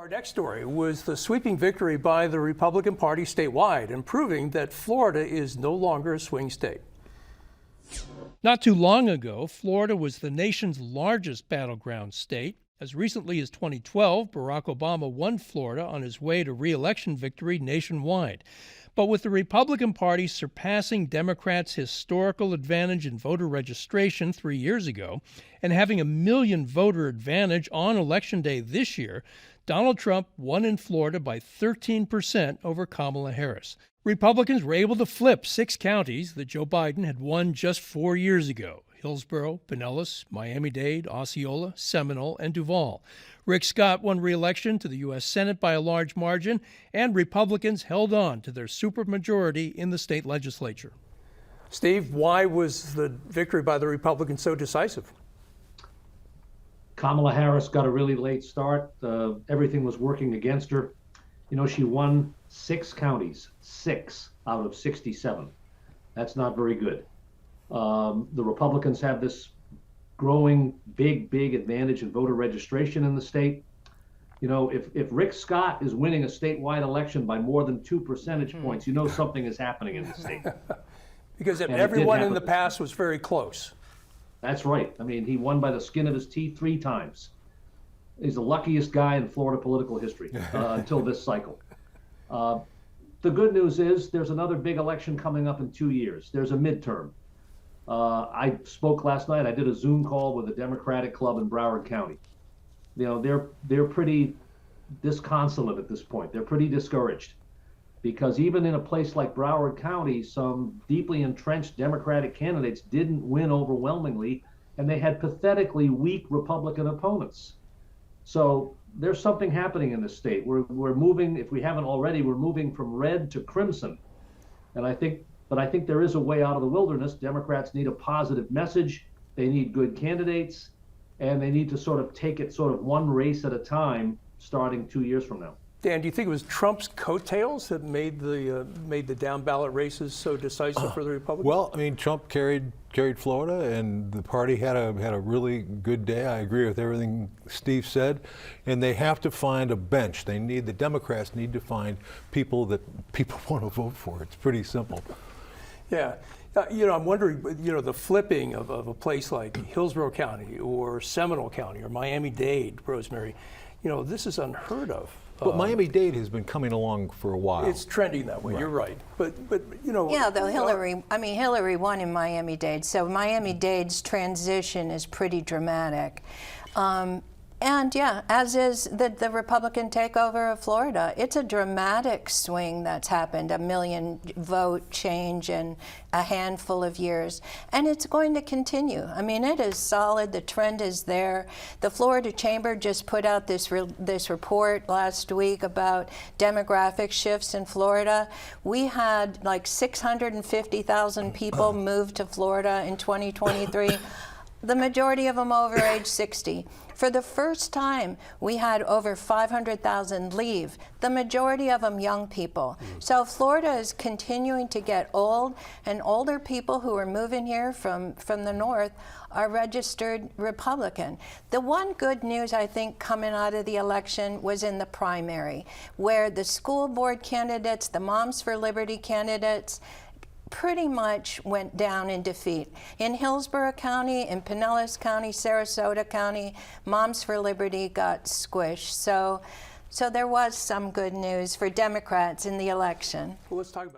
Our next story was the sweeping victory by the Republican Party statewide and proving that Florida is no longer a swing state. Not too long ago, Florida was the nation's largest battleground state. As recently as 2012, Barack Obama won Florida on his way to re-election victory nationwide. But with the Republican Party surpassing Democrats' historical advantage in voter registration 3 years ago and having a million voter advantage on Election Day this year, Donald Trump won in Florida by 13% over Kamala Harris. Republicans were able to flip 6 counties that Joe Biden had won just 4 years ago: Hillsborough, Pinellas, Miami-Dade, Osceola, Seminole, and Duval. Rick Scott won re-election to the U.S. Senate by a large margin, and Republicans held on to their supermajority in the state legislature. Steve, why was the victory by the Republicans so decisive? Kamala Harris got a really late start. Everything was working against her. You know, she won 6 counties, 6 out of 67. That's not very good. The Republicans have this growing big advantage in voter registration in the state. You know, if Rick Scott is winning a statewide election by more than 2 percentage points, you know something is happening in the state. Because everyone in the past was very close. That's right. I mean, he won by the skin of his teeth 3 times. He's the luckiest guy in Florida political history until this cycle. The good news is there's another big election coming up in 2 years. There's a midterm. I spoke last night. I did a Zoom call with a Democratic club in Broward County. You know, they're pretty disconsolate at this point. They're pretty discouraged because even in a place like Broward County, some deeply entrenched Democratic candidates didn't win overwhelmingly, and they had pathetically weak Republican opponents. So there's something happening in this state. We're moving, if we haven't already, we're moving from red to crimson. And I think there is a way out of the wilderness. Democrats need a positive message. They need good candidates, and they need to sort of take it sort of one race at a time, starting 2 years from now. Dan, do you think it was Trump's coattails that made the down ballot races so decisive for the Republicans? Well, I mean, Trump carried Florida, and the party had a really good day. I agree with everything Steve said, and they have to find a bench. The Democrats need to find people that people want to vote for. It's pretty simple. Yeah. You know, I'm wondering, you know, the flipping of a place like Hillsborough County or Seminole County or Miami-Dade, Rosemary, you know, this is unheard of. But Miami-Dade has been coming along for a while. It's trending that way. Right. You're right. But you know. Yeah, though Hillary won in Miami-Dade, so Miami-Dade's transition is pretty dramatic. And yeah, as is the Republican takeover of Florida. It's a dramatic swing that's happened, a 1 million vote change in a handful of years. And it's going to continue. I mean, it is solid. The trend is there. The Florida Chamber just put out this report last week about demographic shifts in Florida. We had like 650,000 people move to Florida in 2023. The majority of them over age 60. For the first time, we had over 500,000 leave, the majority of them young people. So Florida is continuing to get old, and older people who are moving here from the north are registered Republican. The one good news, I think, coming out of the election was in the primary, where the school board candidates, the Moms for Liberty candidates, pretty much went down in defeat. In Hillsborough County, in Pinellas County, Sarasota County, Moms for Liberty got squished. So there was some good news for Democrats in the election. Well, let's talk about it.